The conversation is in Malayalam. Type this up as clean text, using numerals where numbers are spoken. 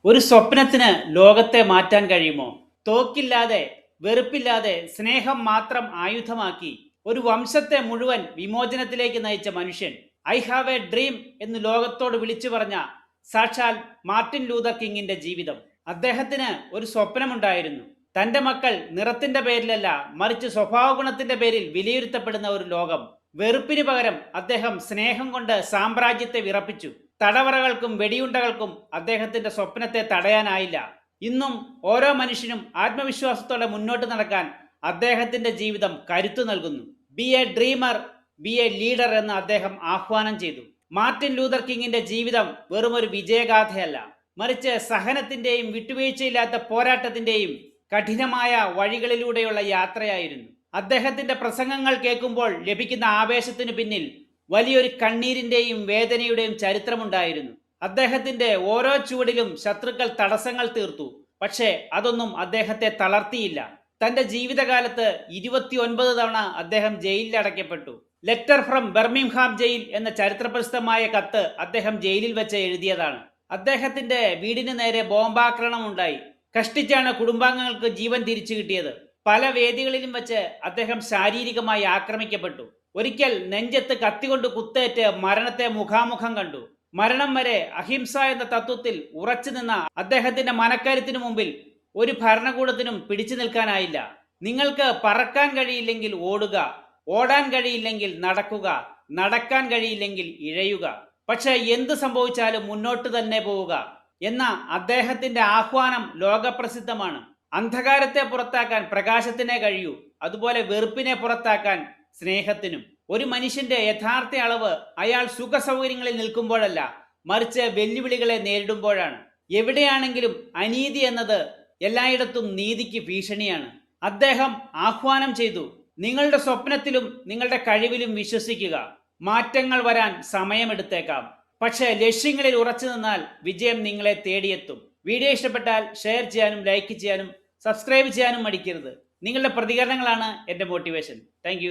ഒരു സ്വപ്നത്തിന് ലോകത്തെ മാറ്റാൻ കഴിയുമോ? തോക്കില്ലാതെ, വെറുപ്പില്ലാതെ സ്നേഹം മാത്രം ആയുധമാക്കി ഒരു വംശത്തെ മുഴുവൻ വിമോചനത്തിലേക്ക് നയിച്ച മനുഷ്യൻ, ഐ ഹാവ് എ ഡ്രീം എന്ന് ലോകത്തോട് വിളിച്ചു പറഞ്ഞ സാക്ഷാൽ മാർട്ടിൻ ലൂതർ കിങ്ങിന്റെ ജീവിതം. അദ്ദേഹത്തിന് ഒരു സ്വപ്നമുണ്ടായിരുന്നു. തന്റെ മക്കൾ നിറത്തിന്റെ പേരിലല്ല, മറിച്ച് സ്വഭാവ ഗുണത്തിന്റെ പേരിൽ വിലയിരുത്തപ്പെടുന്ന ഒരു ലോകം. വെറുപ്പിന് പകരം അദ്ദേഹം സ്നേഹം കൊണ്ട് സാമ്രാജ്യത്തെ വിറപ്പിച്ചു. തടവറകൾക്കും വെടിയുണ്ടകൾക്കും അദ്ദേഹത്തിന്റെ സ്വപ്നത്തെ തടയാനായില്ല. ഇന്നും ഓരോ മനുഷ്യനും ആത്മവിശ്വാസത്തോടെ മുന്നോട്ട് നടക്കാൻ അദ്ദേഹത്തിന്റെ ജീവിതം കരുത്തു നൽകുന്നു. B A dreamer, B A leader എന്ന് അദ്ദേഹം ആഹ്വാനം ചെയ്തു. മാർട്ടിൻ ലൂതർ കിങ്ങിന്റെ ജീവിതം വെറുമൊരു വിജയഗാഥയല്ല, മറിച്ച് സഹനത്തിന്റെയും വിട്ടുവീഴ്ചയില്ലാത്ത പോരാട്ടത്തിന്റെയും കഠിനമായ വഴികളിലൂടെയുള്ള യാത്രയായിരുന്നു. അദ്ദേഹത്തിന്റെ പ്രസംഗങ്ങൾ കേൾക്കുമ്പോൾ ലഭിക്കുന്ന ആവേശത്തിനു പിന്നിൽ വലിയൊരു കണ്ണീരിന്റെയും വേദനയുടെയും ചരിത്രമുണ്ടായിരുന്നു. അദ്ദേഹത്തിന്റെ ഓരോ ചുവടിലും ശത്രുക്കൾ തടസ്സങ്ങൾ തീർത്തു, പക്ഷേ അതൊന്നും അദ്ദേഹത്തെ തളർത്തിയില്ല. തന്റെ ജീവിതകാലത്ത് 29 തവണ അദ്ദേഹം ജയിലിൽ അടയ്ക്കപ്പെട്ടു. ലെറ്റർ ഫ്രം ബർമിംഗ്ഹാം ജയിൽ എന്ന ചരിത്രപ്രസിദ്ധമായ കത്ത് അദ്ദേഹം ജയിലിൽ വെച്ച് എഴുതിയതാണ്. അദ്ദേഹത്തിന്റെ വീടിന് നേരെ ബോംബാക്രമണം ഉണ്ടായി. കഷ്ടിച്ചാണ് കുടുംബാംഗങ്ങൾക്ക് ജീവൻ തിരിച്ചു കിട്ടിയത്. പല വേദികളിലും വെച്ച് അദ്ദേഹം ശാരീരികമായി ആക്രമിക്കപ്പെട്ടു. ഒരിക്കൽ നെഞ്ചത്ത് കത്തികൊണ്ട് കുത്തേറ്റ് മരണത്തെ മുഖാമുഖം കണ്ടു. മരണം വരെ അഹിംസ എന്ന തത്വത്തിൽ ഉറച്ചു നിന്ന അദ്ദേഹത്തിന്റെ മനക്കരുത്തിനു മുമ്പിൽ ഒരു ഭരണകൂടത്തിനും പിടിച്ചു നിൽക്കാനായില്ല. നിങ്ങൾക്ക് പറക്കാൻ കഴിയില്ലെങ്കിൽ ഓടുക, ഓടാൻ കഴിയില്ലെങ്കിൽ നടക്കുക, നടക്കാൻ കഴിയില്ലെങ്കിൽ ഇഴയുക, പക്ഷെ എന്ത് സംഭവിച്ചാലും മുന്നോട്ട് തന്നെ പോവുക എന്ന അദ്ദേഹത്തിന്റെ ആഹ്വാനം ലോകപ്രസിദ്ധമാണ്. അന്ധകാരത്തെ പുറത്താക്കാൻ പ്രകാശത്തിനെ കഴിയൂ, അതുപോലെ വെറുപ്പിനെ പുറത്താക്കാൻ സ്നേഹത്തിനും. ഒരു മനുഷ്യന്റെ യഥാർത്ഥ അളവ് അയാൾ സുഖ സൗകര്യങ്ങളിൽ നിൽക്കുമ്പോഴല്ല, മറിച്ച് വെല്ലുവിളികളെ നേരിടുമ്പോഴാണ്. എവിടെയാണെങ്കിലും അനീതി എന്നത് എല്ലായിടത്തും നീതിക്ക് ഭീഷണിയാണ്. അദ്ദേഹം ആഹ്വാനം ചെയ്തു, നിങ്ങളുടെ സ്വപ്നത്തിലും നിങ്ങളുടെ കഴിവിലും വിശ്വസിക്കുക. മാറ്റങ്ങൾ വരാൻ സമയമെടുത്തേക്കാം, പക്ഷേ ലക്ഷ്യങ്ങളിൽ ഉറച്ചു നിന്നാൽ വിജയം നിങ്ങളെ തേടിയെത്തും. വീഡിയോ ഇഷ്ടപ്പെട്ടാൽ ഷെയർ ചെയ്യാനും ലൈക്ക് ചെയ്യാനും സബ്സ്ക്രൈബ് ചെയ്യാനും മടിക്കരുത്. നിങ്ങളുടെ പ്രതികരണങ്ങളാണ് എൻ്റെ മോട്ടിവേഷൻ. താങ്ക്